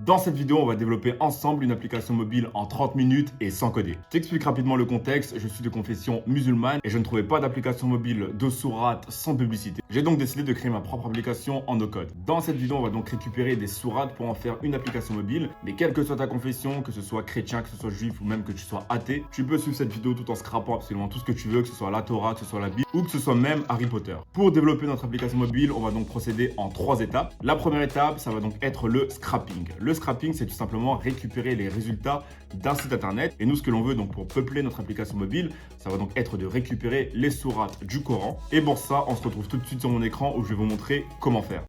Dans cette vidéo, on va développer ensemble une application mobile en 30 minutes et sans coder. Je t'explique rapidement le contexte. Je suis de confession musulmane et je ne trouvais pas d'application mobile de sourate sans publicité. J'ai donc décidé de créer ma propre application en no-code. Dans cette vidéo, on va donc récupérer des sourates pour en faire une application mobile. Mais quelle que soit ta confession, que ce soit chrétien, que ce soit juif ou même que tu sois athée, tu peux suivre cette vidéo tout en scrapant absolument tout ce que tu veux, que ce soit la Torah, que ce soit la Bible ou que ce soit même Harry Potter. Pour développer notre application mobile, on va donc procéder en 3 étapes. La première étape, ça va donc être le scrapping. Le scrapping, c'est tout simplement récupérer les résultats d'un site internet. Et nous, ce que l'on veut donc pour peupler notre application mobile, ça va donc être de récupérer les sourates du Coran. Et pour ça, on se retrouve tout de suite sur mon écran où je vais vous montrer comment faire.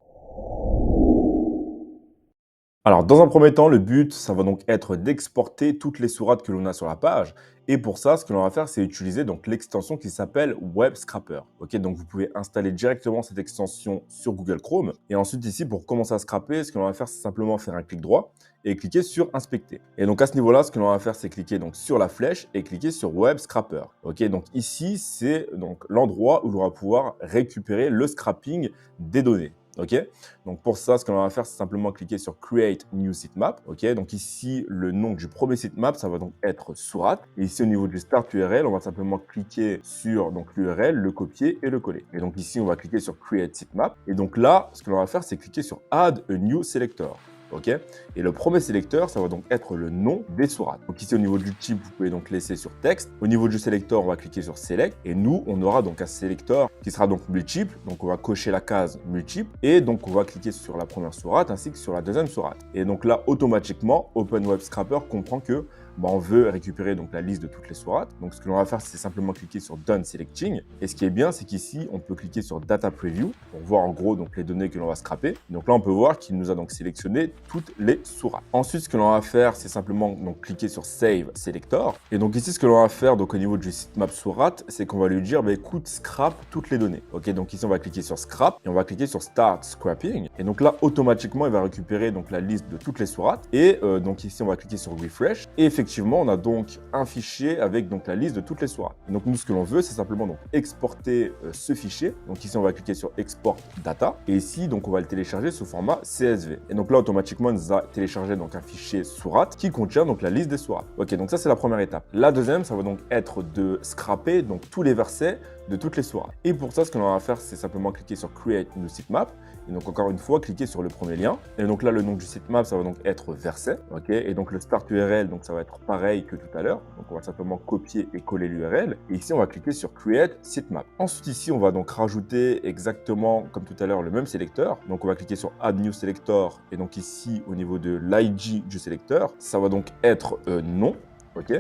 Alors, dans un premier temps, le but, ça va donc être d'exporter toutes les sourates que l'on a sur la page. Et pour ça, ce que l'on va faire, c'est utiliser donc l'extension qui s'appelle Web Scrapper. Ok, donc vous pouvez installer directement cette extension sur Google Chrome. Et ensuite, ici, pour commencer à scraper, ce que l'on va faire, c'est simplement faire un clic droit et cliquer sur Inspecter. Et donc à ce niveau-là, ce que l'on va faire, c'est cliquer donc sur la flèche et cliquer sur Web Scrapper. Ok, donc ici, c'est donc l'endroit où l'on va pouvoir récupérer le scrapping des données. Ok, donc pour ça, ce que l'on va faire, c'est simplement cliquer sur Create New Sitemap. Ok, donc ici, le nom du premier sitemap, ça va donc être sourate. Et ici, au niveau du Start URL, on va simplement cliquer sur l'URL, le copier et le coller. Et donc ici, on va cliquer sur Create Sitemap. Et donc là, ce que l'on va faire, c'est cliquer sur Add a New Selector. Ok, et le premier sélecteur, ça va donc être le nom des sourates. Donc ici, au niveau du type, vous pouvez donc laisser sur texte. Au niveau du sélecteur, on va cliquer sur Select. Et nous, on aura donc un sélecteur qui sera donc multiple. Donc on va cocher la case multiple. Et donc on va cliquer sur la première sourate ainsi que sur la deuxième sourate. Et donc là, automatiquement, Open Web Scrapper comprend que on veut récupérer donc la liste de toutes les sourates. Donc ce que l'on va faire, c'est simplement cliquer sur Done Selecting. Et ce qui est bien, c'est qu'ici, on peut cliquer sur Data Preview pour voir en gros donc les données que l'on va scraper. Donc là, on peut voir qu'il nous a donc sélectionné toutes les sourates. Ensuite, ce que l'on va faire, c'est simplement donc cliquer sur Save Selector. Et donc ici, ce que l'on va faire donc au niveau du sitemap sourate, c'est qu'on va lui dire, écoute, scrap toutes les données. Ok, donc ici, on va cliquer sur Scrap et on va cliquer sur Start Scrapping. Et donc là, automatiquement, il va récupérer donc la liste de toutes les sourates. Et donc ici, on va cliquer sur Refresh. Et effectivement, on a donc un fichier avec donc la liste de toutes les sourates. Et donc nous, ce que l'on veut, c'est simplement donc exporter ce fichier. Donc ici, on va cliquer sur Export Data. Et ici, donc on va le télécharger sous format CSV. Et donc là, automatiquement, il nous a téléchargé donc un fichier sourate qui contient donc la liste des sourates. Ok, donc ça, c'est la première étape. La deuxième, ça va donc être de scraper donc tous les versets de toutes les sourates. Et pour ça, ce que l'on va faire, c'est simplement cliquer sur Create New Sitemap. Et donc encore une fois, cliquer sur le premier lien. Et donc là, le nom du sitemap, ça va donc être verset. Ok, et donc le start URL, donc ça va être pareil que tout à l'heure. Donc on va simplement copier et coller l'URL. Et ici, on va cliquer sur Create Sitemap. Ensuite, ici, on va donc rajouter exactement comme tout à l'heure le même sélecteur. Donc on va cliquer sur Add New Selector. Et donc ici, au niveau de l'ID du sélecteur, ça va donc être non. Ok,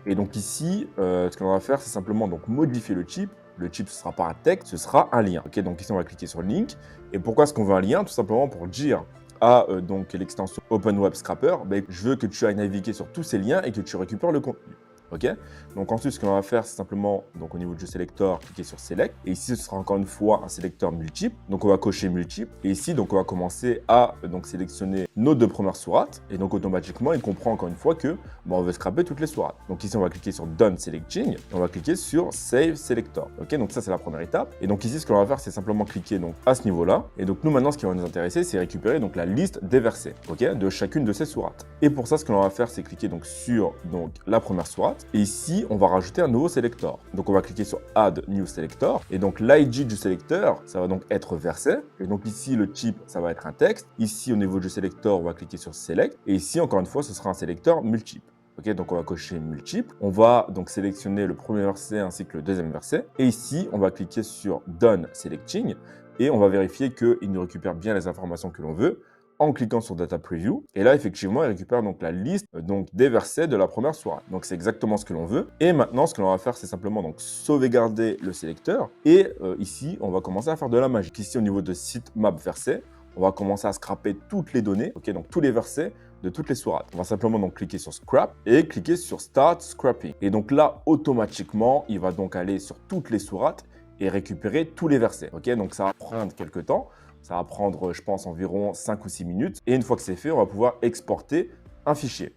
et donc ici, ce que l'on va faire, c'est simplement donc modifier le type. Le type, ce ne sera pas un texte, ce sera un lien. Ok, donc ici, on va cliquer sur Link. Et pourquoi est-ce qu'on veut un lien? Tout simplement pour dire à donc l'extension Open Web Scrapper, je veux que tu ailles naviguer sur tous ces liens et que tu récupères le contenu. Ok, donc ensuite, ce que l'on va faire, c'est simplement, donc au niveau du sélecteur, cliquer sur Select. Et ici, ce sera encore une fois un sélecteur multiple. Donc, on va cocher multiple. Et ici, donc, on va commencer à donc sélectionner nos deux premières sourates. Et donc, automatiquement, il comprend encore une fois que on veut scraper toutes les sourates. Donc ici, on va cliquer sur Done Selecting. Et on va cliquer sur Save Selector. Ok, donc ça, c'est la première étape. Et donc ici, ce que l'on va faire, c'est simplement cliquer donc à ce niveau-là. Et donc, nous, maintenant, ce qui va nous intéresser, c'est récupérer donc la liste des versets, ok, de chacune de ces sourates. Et pour ça, ce que l'on va faire, c'est cliquer donc sur donc la première sourate. Et ici, on va rajouter un nouveau sélecteur. Donc, on va cliquer sur Add New Selector. Et donc, l'ID du sélecteur, ça va donc être verset. Et donc, ici, le type, ça va être un texte. Ici, au niveau du sélecteur, on va cliquer sur Select. Et ici, encore une fois, ce sera un sélecteur multiple. Ok, donc on va cocher multiple. On va donc sélectionner le premier verset ainsi que le deuxième verset. Et ici, on va cliquer sur Done Selecting. Et on va vérifier qu'il nous récupère bien les informations que l'on veut en cliquant sur Data Preview. Et là, effectivement, il récupère donc la liste donc, des versets de la première sourate. Donc, c'est exactement ce que l'on veut. Et maintenant, ce que l'on va faire, c'est simplement donc sauvegarder le sélecteur. Et ici, on va commencer à faire de la magie. Ici, au niveau de sitemap verset, on va commencer à scraper toutes les données, ok, donc tous les versets de toutes les sourates. On va simplement donc cliquer sur Scrap et cliquer sur Start Scrapping. Et donc là, automatiquement, il va donc aller sur toutes les sourates et récupérer tous les versets. Ok, donc ça va prendre quelques temps. Ça va prendre, je pense, environ 5 ou 6 minutes. Et une fois que c'est fait, on va pouvoir exporter un fichier.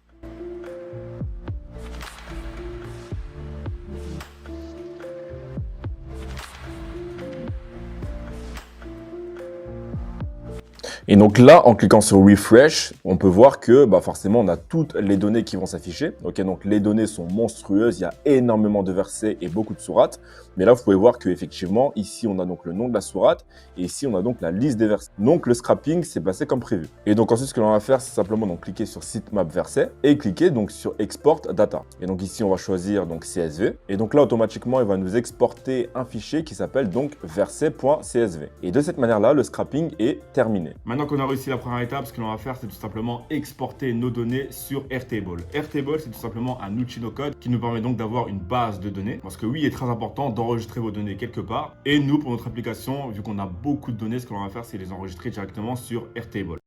Et donc là, en cliquant sur Refresh, on peut voir que forcément, on a toutes les données qui vont s'afficher. Ok, donc les données sont monstrueuses, il y a énormément de versets et beaucoup de sourates. Mais là, vous pouvez voir qu'effectivement, ici, on a donc le nom de la sourate et ici, on a donc la liste des versets. Donc, le scrapping s'est passé comme prévu. Et donc ensuite, ce que l'on va faire, c'est simplement donc cliquer sur Sitemap verset et cliquer donc sur Export Data. Et donc ici, on va choisir donc CSV. Et donc là, automatiquement, il va nous exporter un fichier qui s'appelle donc verset.csv. Et de cette manière-là, le scrapping est terminé. Maintenant qu'on a réussi la première étape, ce que l'on va faire, c'est tout simplement exporter nos données sur Airtable. Airtable, c'est tout simplement un outil no-code qui nous permet donc d'avoir une base de données. Parce que oui, il est très important d'enregistrer vos données quelque part. Et nous, pour notre application, vu qu'on a beaucoup de données, ce que l'on va faire, c'est les enregistrer directement sur Airtable.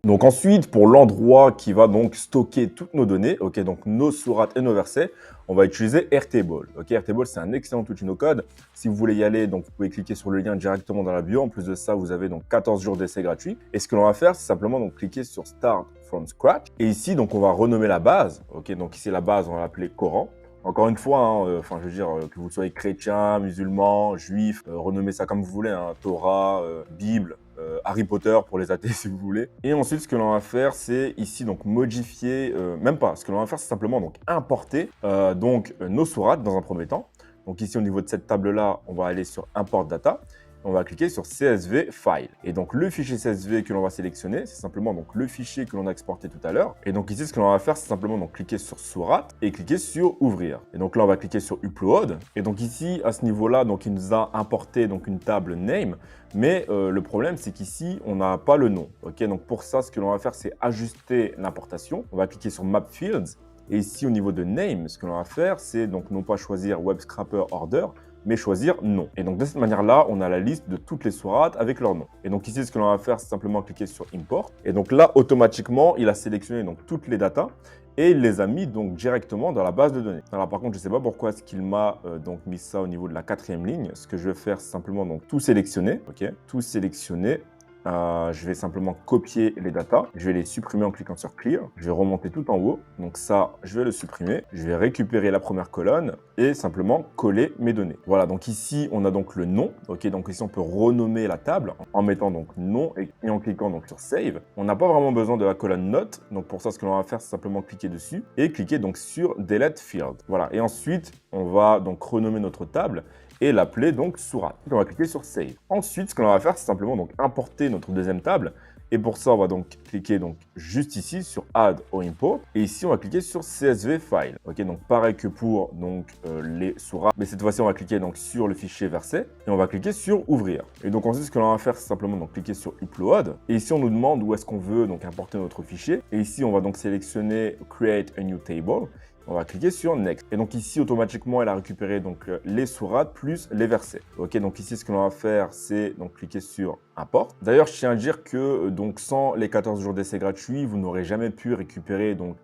Donc ensuite, pour l'endroit qui va donc stocker toutes nos données, ok, donc nos sourates et nos versets, on va utiliser Airtable. Ok, Airtable, c'est un excellent outil no-code. Si vous voulez y aller, donc vous pouvez cliquer sur le lien directement dans la bio. En plus de ça, vous avez donc 14 jours d'essai gratuit. Et ce que l'on va faire, c'est simplement donc cliquer sur Start from Scratch. Et ici, donc on va renommer la base. Ok, donc ici la base, on va l'appeler Coran. Encore une fois, je veux dire, que vous soyez chrétien, musulman, juif, renommez ça comme vous voulez, hein, Torah, Bible, Harry Potter pour les athées si vous voulez. Et ensuite, ce que l'on va faire, c'est ici donc modifier, même pas, ce que l'on va faire, c'est simplement donc importer nos sourates dans un premier temps. Donc ici, au niveau de cette table-là, on va aller sur Import Data. On va cliquer sur CSV File. Et donc, le fichier CSV que l'on va sélectionner, c'est simplement donc le fichier que l'on a exporté tout à l'heure. Et donc ici, ce que l'on va faire, c'est simplement donc cliquer sur Sourate et cliquer sur Ouvrir. Et donc là, on va cliquer sur Upload. Et donc ici, à ce niveau-là, donc il nous a importé donc une table Name. Mais le problème, c'est qu'ici, on n'a pas le nom. Ok, donc pour ça, ce que l'on va faire, c'est ajuster l'importation. On va cliquer sur Map Fields. Et ici, au niveau de Name, ce que l'on va faire, c'est donc non pas choisir Web Scraper Order, mais choisir non. Et donc de cette manière-là, on a la liste de toutes les sourates avec leur nom. Et donc ici, ce que l'on va faire, c'est simplement cliquer sur Import. Et donc là, automatiquement, il a sélectionné donc toutes les datas et il les a mis donc directement dans la base de données. Alors par contre, je ne sais pas pourquoi est-ce qu'il m'a donc mis ça au niveau de la 4e ligne. Ce que je vais faire, c'est simplement donc tout sélectionner, ok, tout sélectionner. Je vais simplement copier les datas. Je vais les supprimer en cliquant sur Clear. Je vais remonter tout en haut. Donc ça, je vais le supprimer. Je vais récupérer la première colonne et simplement coller mes données. Voilà, donc ici, on a donc le nom. Ok, donc ici, on peut renommer la table en mettant donc nom et en cliquant donc sur Save. On n'a pas vraiment besoin de la colonne Note. Donc pour ça, ce que l'on va faire, c'est simplement cliquer dessus et cliquer donc sur Delete Field. Voilà, et ensuite, on va donc renommer notre table et l'appeler donc sourate. On va cliquer sur Save. Ensuite, ce que l'on va faire, c'est simplement donc importer notre deuxième table. Et pour ça, on va donc cliquer donc juste ici sur Add or Import. Et ici, on va cliquer sur CSV File. Ok, donc pareil que pour donc, les sourates. Mais cette fois-ci, on va cliquer donc sur le fichier verset. Et on va cliquer sur Ouvrir. Et donc ensuite, ce que l'on va faire, c'est simplement donc cliquer sur Upload. Et ici, on nous demande où est-ce qu'on veut donc importer notre fichier. Et ici, on va donc sélectionner Create a New Table. On va cliquer sur Next. Et donc ici, automatiquement, elle a récupéré donc les sourates plus les versets. Ok, donc ici, ce que l'on va faire, c'est donc cliquer sur Import. D'ailleurs, je tiens à dire que donc sans les 14 jours d'essai gratuits, vous n'aurez jamais pu récupérer donc,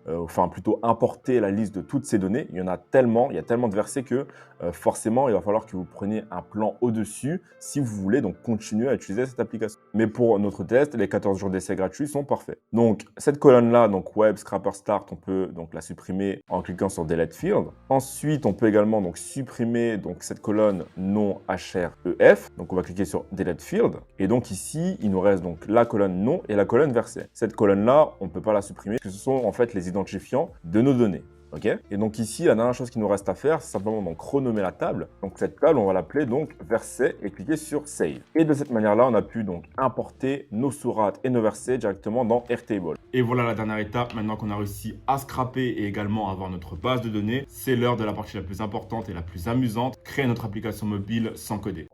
plutôt importer la liste de toutes ces données. Il y en a tellement, il y a tellement de versets que forcément, il va falloir que vous preniez un plan au-dessus si vous voulez donc continuer à utiliser cette application. Mais pour notre test, les 14 jours d'essai gratuits sont parfaits. Donc cette colonne-là, donc Web Scraper Start, on peut donc la supprimer en cliquant sur Delete Field. Ensuite, on peut également donc supprimer donc cette colonne non href. Donc on va cliquer sur Delete Field. Et donc ici, il nous reste donc la colonne nom et la colonne verset. Cette colonne-là, on ne peut pas la supprimer parce que ce sont en fait les identifiants de nos données. Ok, et donc ici, la dernière chose qu'il nous reste à faire, c'est simplement donc renommer la table. Donc cette table, on va l'appeler donc verset et cliquer sur Save. Et de cette manière-là, on a pu donc importer nos sourates et nos versets directement dans Airtable. Et voilà la dernière étape. Maintenant qu'on a réussi à scraper et également à avoir notre base de données, c'est l'heure de la partie la plus importante et la plus amusante, créer notre application mobile sans coder.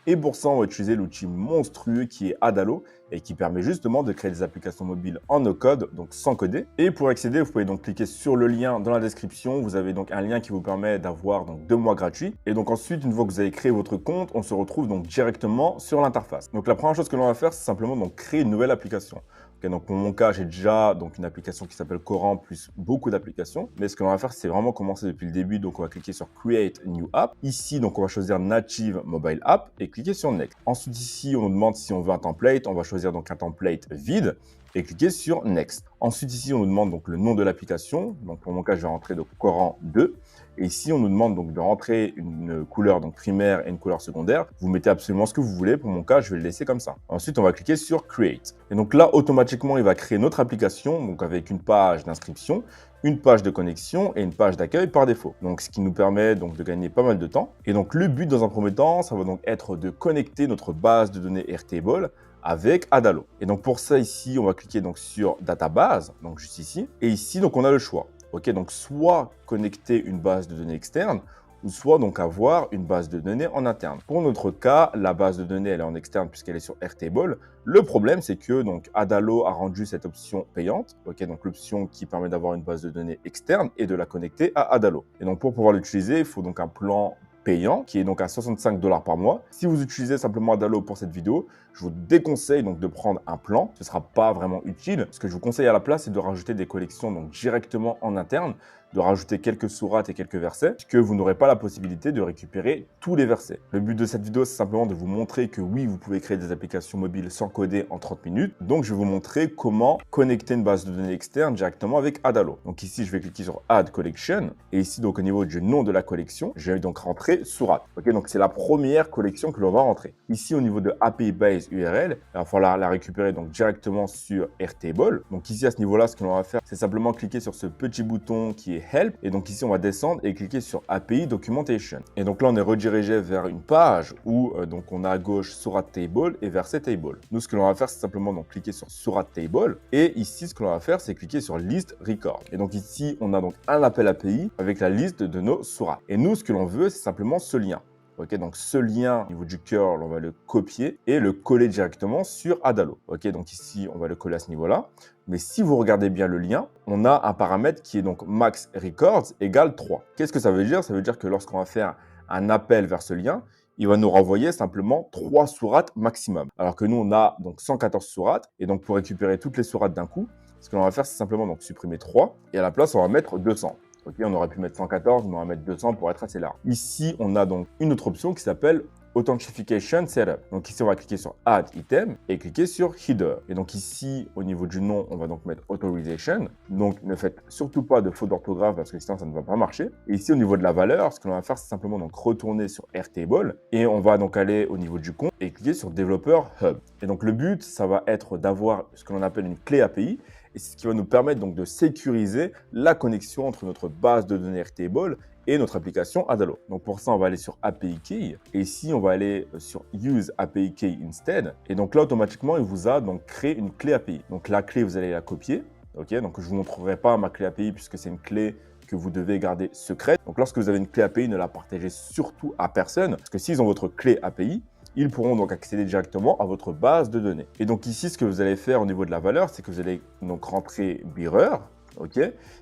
Et pour ça, on va utiliser l'outil monstrueux qui est Adalo et qui permet justement de créer des applications mobiles en no-code, donc sans coder. Et pour accéder, vous pouvez donc cliquer sur le lien dans la description. Vous avez donc un lien qui vous permet d'avoir donc 2 mois gratuits. Et donc ensuite, une fois que vous avez créé votre compte, on se retrouve donc directement sur l'interface. Donc la première chose que l'on va faire, c'est simplement donc créer une nouvelle application. Okay, donc pour mon cas, j'ai déjà donc une application qui s'appelle Coran plus beaucoup d'applications. Mais ce que l'on va faire, c'est vraiment commencer depuis le début. Donc on va cliquer sur Create a New App. Ici, donc on va choisir Native Mobile App et cliquer sur Next. Ensuite ici, on nous demande si on veut un template. On va choisir donc un template vide et cliquer sur Next. Ensuite ici, on nous demande donc le nom de l'application. Donc pour mon cas, je vais rentrer donc Coran 2. Et ici, on nous demande donc de rentrer une couleur donc primaire et une couleur secondaire. Vous mettez absolument ce que vous voulez. Pour mon cas, je vais le laisser comme ça. Ensuite, on va cliquer sur Create. Et donc là, automatiquement, il va créer notre application, donc avec une page d'inscription, une page de connexion et une page d'accueil par défaut. Donc, ce qui nous permet donc de gagner pas mal de temps. Et donc, le but dans un premier temps, ça va donc être de connecter notre base de données Airtable avec Adalo. Et donc, pour ça, ici, on va cliquer donc sur Database, donc juste ici. Et ici, donc, on a le choix. Ok, donc soit connecter une base de données externe, ou soit donc avoir une base de données en interne. Pour notre cas, la base de données elle est en externe puisqu'elle est sur Airtable. Le problème, c'est que donc Adalo a rendu cette option payante, ok, donc l'option qui permet d'avoir une base de données externe et de la connecter à Adalo. Et donc pour pouvoir l'utiliser, il faut donc un plan payant qui est donc à 65 $ par mois. Si vous utilisez simplement Adalo pour cette vidéo, je vous déconseille donc de prendre un plan. Ce ne sera pas vraiment utile. Ce que je vous conseille à la place, c'est de rajouter des collections donc directement en interne, de rajouter quelques sourates et quelques versets, puisque vous n'aurez pas la possibilité de récupérer tous les versets. Le but de cette vidéo, c'est simplement de vous montrer que oui, vous pouvez créer des applications mobiles sans coder en 30 minutes. Donc, je vais vous montrer comment connecter une base de données externe directement avec Adalo. Donc ici, je vais cliquer sur Add Collection. Et ici, donc au niveau du nom de la collection, je vais donc rentrer sourate. Ok, donc c'est la première collection que l'on va rentrer. Ici, au niveau de API Base URL, il va falloir la récupérer donc directement sur Airtable. Donc ici, à ce niveau-là, ce que l'on va faire, c'est simplement cliquer sur ce petit bouton qui est Help. Et donc ici, on va descendre et cliquer sur API Documentation. Et donc là, on est redirigé vers une page où donc on a à gauche Sourate Table et Verset Table. Nous, ce que l'on va faire, c'est simplement donc cliquer sur Sourate Table. Et ici, ce que l'on va faire, c'est cliquer sur List Record. Et donc ici, on a donc un appel API avec la liste de nos sourates. Et nous, ce que l'on veut, c'est simplement ce lien. Ok, donc ce lien au niveau du curl, on va le copier et le coller directement sur Adalo. Ok, donc ici, on va le coller à ce niveau-là. Mais si vous regardez bien le lien, on a un paramètre qui est donc max records égale 3. Qu'est-ce que ça veut dire? Ça veut dire que lorsqu'on va faire un appel vers ce lien, il va nous renvoyer simplement 3 sourates maximum. Alors que nous, on a donc 114 sourates. Et donc, pour récupérer toutes les sourates d'un coup, ce que l'on va faire, c'est simplement donc supprimer 3. Et à la place, on va mettre 200. Ok, on aurait pu mettre 114, mais on va mettre 200 pour être assez large. Ici, on a donc une autre option qui s'appelle Authentication Setup. Donc ici, on va cliquer sur Add Item et cliquer sur Header. Et donc ici, au niveau du nom, on va donc mettre Authorization. Donc ne faites surtout pas de faute d'orthographe parce que sinon ça ne va pas marcher. Et ici, au niveau de la valeur, ce que l'on va faire, c'est simplement donc retourner sur Airtable et on va donc aller au niveau du compte et cliquer sur Developer Hub. Et donc le but, ça va être d'avoir ce que l'on appelle une clé API. Et c'est ce qui va nous permettre donc de sécuriser la connexion entre notre base de données Airtable et notre application Adalo. Donc pour ça, on va aller sur API Key et ici, on va aller sur Use API Key Instead. Et donc là, automatiquement, il vous a donc créé une clé API. Donc la clé, vous allez la copier. Ok, donc je ne vous montrerai pas ma clé API puisque c'est une clé que vous devez garder secrète. Donc lorsque vous avez une clé API, ne la partagez surtout à personne parce que s'ils ont votre clé API, ils pourront donc accéder directement à votre base de données. Et donc ici, ce que vous allez faire au niveau de la valeur, c'est que vous allez donc rentrer Bearer, ok,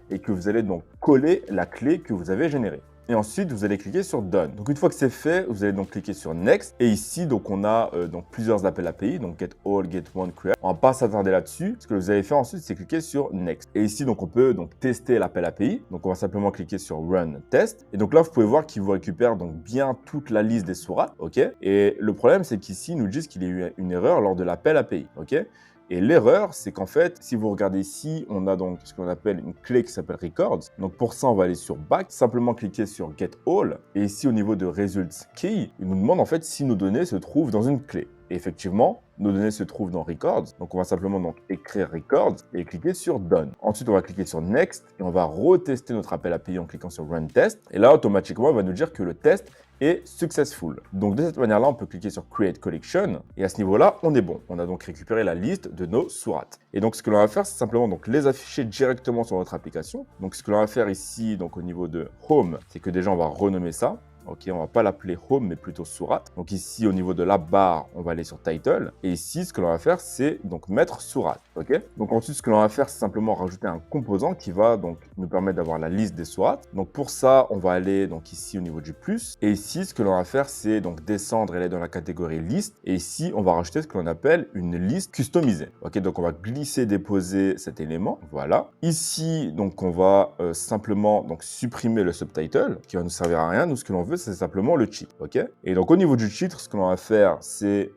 et que vous allez donc coller la clé que vous avez générée. Et ensuite, vous allez cliquer sur Done. Donc, une fois que c'est fait, vous allez donc cliquer sur Next. Et ici, donc, on a donc plusieurs appels API, donc Get All, Get One, Create. On va pas s'attarder là-dessus. Ce que vous allez faire ensuite, c'est cliquer sur Next. Et ici, donc, on peut donc tester l'appel API. Donc, on va simplement cliquer sur Run Test. Et donc là, vous pouvez voir qu'il vous récupère donc bien toute la liste des sourates, ok. Et le problème, c'est qu'ici, ils nous disent qu'il y a eu une erreur lors de l'appel API, ok. Et l'erreur, c'est qu'en fait, si vous regardez ici, on a donc ce qu'on appelle une clé qui s'appelle Records. Donc pour ça, on va aller sur Back, simplement cliquer sur Get All. Et ici, au niveau de Results Key, il nous demande en fait si nos données se trouvent dans une clé. Et effectivement, nos données se trouvent dans Records. Donc, on va simplement donc écrire Records et cliquer sur Done. Ensuite, on va cliquer sur Next et on va retester notre appel API en cliquant sur Run Test. Et là, automatiquement, il va nous dire que le test est successful. Donc, de cette manière-là, on peut cliquer sur Create Collection. Et à ce niveau-là, on est bon. On a donc récupéré la liste de nos sourates. Et donc, ce que l'on va faire, c'est simplement donc les afficher directement sur notre application. Donc, ce que l'on va faire ici, donc au niveau de Home, c'est que déjà, on va renommer ça. Ok, on va pas l'appeler Home, mais plutôt Sourate. Donc ici, au niveau de la barre, on va aller sur Title. Et ici, ce que l'on va faire, c'est donc mettre Sourate. Ok. Donc ensuite, ce que l'on va faire, c'est simplement rajouter un composant qui va donc nous permettre d'avoir la liste des sourates. Donc pour ça, on va aller donc ici au niveau du plus. Et ici, ce que l'on va faire, c'est donc descendre et aller dans la catégorie liste. Et ici, on va rajouter ce que l'on appelle une liste customisée. Ok, donc on va glisser, déposer cet élément. Voilà. Ici, donc on va simplement donc supprimer le subtitle qui va nous servir à rien. Nous, ce que l'on veut, c'est simplement le titre, ok. Et donc au niveau du titre, ce que l'on va faire, c'est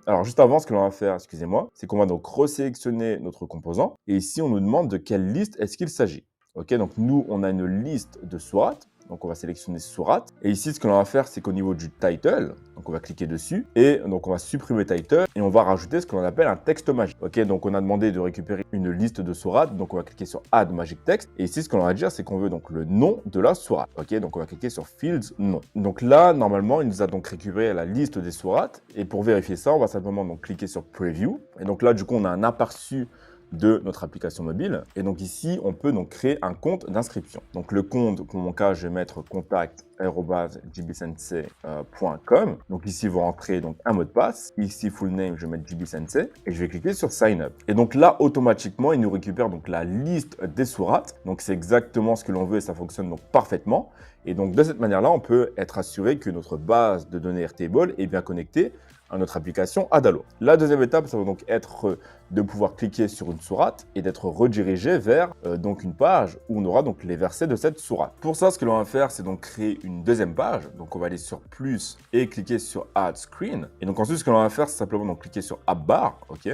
alors juste avant, ce que l'on va faire, excusez-moi, c'est qu'on va donc resélectionner notre composant. Et ici, on nous demande de quelle liste est-ce qu'il s'agit. Ok, donc nous, on a une liste de sourates. Donc, on va sélectionner sourate. Et ici, ce que l'on va faire, c'est qu'au niveau du title, donc on va cliquer dessus et donc on va supprimer title et on va rajouter ce que l'on appelle un texte magique. Ok, donc on a demandé de récupérer une liste de sourates. Donc, on va cliquer sur Add Magic Text. Et ici, ce que l'on va dire, c'est qu'on veut donc le nom de la sourate. Ok, donc on va cliquer sur Fields nom. Donc là, normalement, il nous a donc récupéré la liste des sourates. Et pour vérifier ça, on va simplement donc cliquer sur Preview. Et donc là, du coup, on a un aperçu de notre application mobile. Et donc ici, on peut donc créer un compte d'inscription. Donc le compte, pour mon cas, je vais mettre contact@jbsensei.com. Donc ici, vous rentrez donc un mot de passe. Ici, full name, je vais mettre jbsensei et je vais cliquer sur Sign Up. Et donc là, automatiquement, il nous récupère donc la liste des sourates. Donc c'est exactement ce que l'on veut et ça fonctionne donc parfaitement. Et donc de cette manière-là, on peut être assuré que notre base de données Airtable est bien connectée à notre application Adalo. La deuxième étape, ça va donc être de pouvoir cliquer sur une sourate et d'être redirigé vers donc une page où on aura donc les versets de cette sourate. Pour ça, ce que l'on va faire, c'est donc créer une deuxième page. Donc on va aller sur plus et cliquer sur Add Screen. Et donc ensuite, ce que l'on va faire, c'est simplement donc cliquer sur App Bar, ok.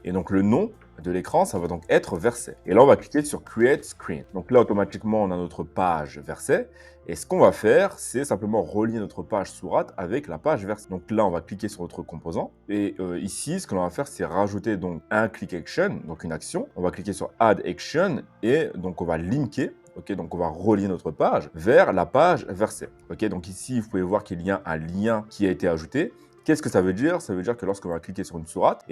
Et donc le nom de l'écran, ça va donc être verset. Et là, on va cliquer sur Create Screen. Donc là, automatiquement, on a notre page verset. Et ce qu'on va faire, c'est simplement relier notre page sourate avec la page verset. Donc là, on va cliquer sur notre composant. Et ici, ce que l'on va faire, c'est rajouter donc un click action, donc une action. On va cliquer sur Add Action et donc on va linker. Ok, donc on va relier notre page vers la page verset. Ok, donc ici, vous pouvez voir qu'il y a un lien qui a été ajouté. Qu'est-ce que ça veut dire? Ça veut dire que lorsqu'on va cliquer sur une sourate,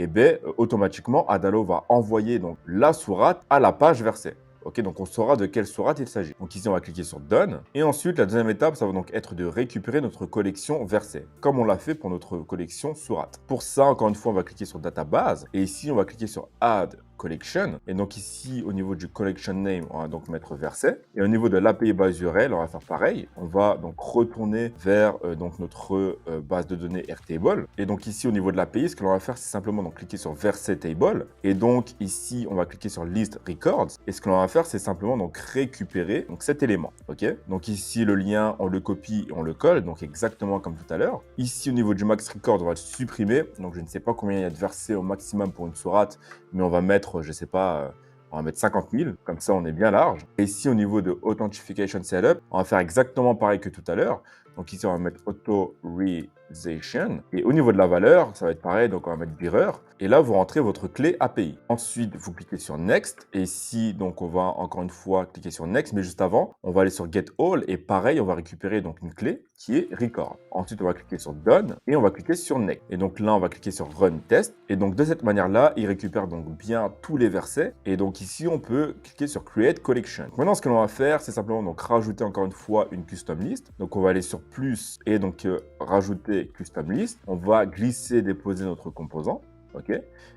automatiquement, Adalo va envoyer donc la sourate à la page verset. Ok, donc on saura de quelle sourate il s'agit. Donc ici, on va cliquer sur Done. Et ensuite, la deuxième étape, ça va donc être de récupérer notre collection verset, comme on l'a fait pour notre collection sourate. Pour ça, encore une fois, on va cliquer sur Database. Et ici, on va cliquer sur Add Collection. Et donc ici, au niveau du collection name, on va donc mettre verset. Et au niveau de l'API base URL, on va faire pareil. On va donc retourner vers donc notre base de données Airtable. Et donc ici, au niveau de l'API, ce que l'on va faire, c'est simplement donc cliquer sur verset table. Et donc ici, on va cliquer sur list records. Et ce que l'on va faire, c'est simplement donc récupérer donc cet élément. Ok. Donc ici, le lien, on le copie et on le colle. Donc exactement comme tout à l'heure. Ici, au niveau du max record, on va le supprimer. Donc je ne sais pas combien il y a de versets au maximum pour une sourate, mais on va mettre je sais pas, on va mettre 50 000, comme ça on est bien large. Et ici au niveau de Authentication Setup, on va faire exactement pareil que tout à l'heure. Donc ici on va mettre Authorization. Et au niveau de la valeur, ça va être pareil, donc on va mettre Bearer. Et là vous rentrez votre clé API. Ensuite vous cliquez sur Next. Et ici donc on va encore une fois cliquer sur Next, mais juste avant, on va aller sur Get All. Et pareil, on va récupérer donc une clé qui est Record. Ensuite on va cliquer sur Done et on va cliquer sur Next. Et donc là on va cliquer sur Run Test. Et donc de cette manière-là, il récupère donc bien tous les versets. Et donc ici on peut cliquer sur Create Collection. Maintenant ce que l'on va faire, c'est simplement donc rajouter encore une fois une custom list. Donc on va aller sur plus et donc rajouter custom list. On va glisser, déposer notre composant. Ok.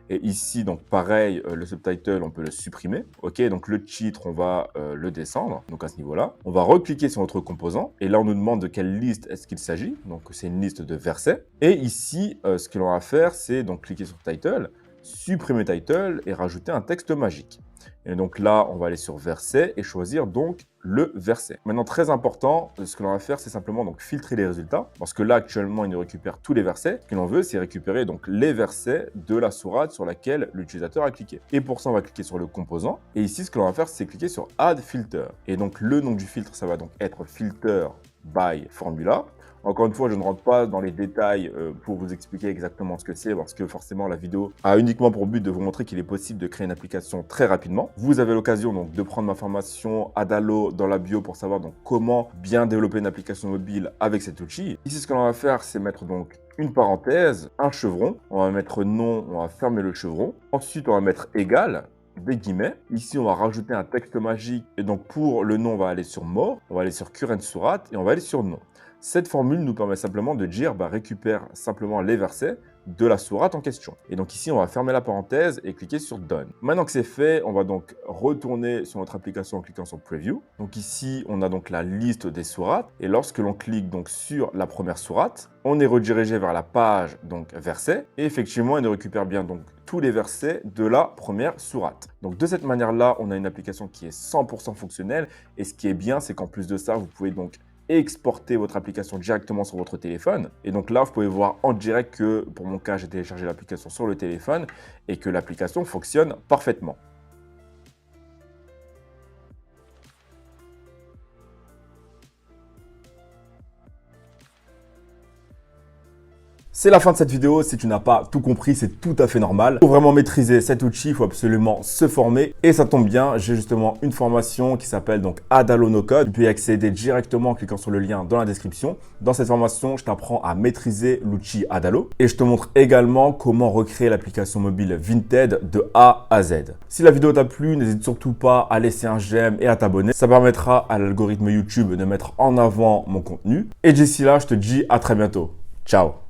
Et ici, donc pareil, le subtitle, on peut le supprimer. Ok. Donc le titre, on va le descendre. Donc à ce niveau-là, on va recliquer sur notre composant. Et là, on nous demande de quelle liste est-ce qu'il s'agit. Donc c'est une liste de versets. Et ici, ce que l'on va faire, c'est donc cliquer sur title, supprimer title et rajouter un texte magique. Et donc là, on va aller sur verset et choisir donc le verset. Maintenant, très important, ce que l'on va faire, c'est simplement donc filtrer les résultats. Parce que là, actuellement, il nous récupère tous les versets. Ce que l'on veut, c'est récupérer donc les versets de la sourate sur laquelle l'utilisateur a cliqué. Et pour ça, on va cliquer sur le composant. Et ici, ce que l'on va faire, c'est cliquer sur Add Filter. Et donc, le nom du filtre, ça va donc être Filter by Formula. Encore une fois, je ne rentre pas dans les détails pour vous expliquer exactement ce que c'est, parce que forcément, la vidéo a uniquement pour but de vous montrer qu'il est possible de créer une application très rapidement. Vous avez l'occasion donc de prendre ma formation Adalo dans la bio pour savoir donc comment bien développer une application mobile avec cet outil. Ici, ce que l'on va faire, c'est mettre donc une parenthèse, un chevron. On va mettre non, on va fermer le chevron. Ensuite, on va mettre égal, des guillemets. Ici, on va rajouter un texte magique. Et donc, pour le nom, on va aller sur More, on va aller sur Current Surat et on va aller sur Non. Cette formule nous permet simplement de dire récupère simplement les versets de la sourate en question. Et donc ici, on va fermer la parenthèse et cliquer sur Done. Maintenant que c'est fait, on va donc retourner sur notre application en cliquant sur Preview. Donc ici, on a donc la liste des sourates. Et lorsque l'on clique donc sur la première sourate, on est redirigé vers la page donc verset. Et effectivement, elle nous récupère bien donc tous les versets de la première sourate. Donc de cette manière-là, on a une application qui est 100% fonctionnelle. Et ce qui est bien, c'est qu'en plus de ça, vous pouvez donc exporter votre application directement sur votre téléphone. Et donc là, vous pouvez voir en direct que, pour mon cas, j'ai téléchargé l'application sur le téléphone et que l'application fonctionne parfaitement. C'est la fin de cette vidéo. Si tu n'as pas tout compris, c'est tout à fait normal. Pour vraiment maîtriser cet outil, il faut absolument se former. Et ça tombe bien, j'ai justement une formation qui s'appelle donc Adalo No Code. Tu peux y accéder directement en cliquant sur le lien dans la description. Dans cette formation, je t'apprends à maîtriser l'outil Adalo et je te montre également comment recréer l'application mobile Vinted de A à Z. Si la vidéo t'a plu, n'hésite surtout pas à laisser un j'aime et à t'abonner. Ça permettra à l'algorithme YouTube de mettre en avant mon contenu. Et d'ici là, je te dis à très bientôt. Ciao!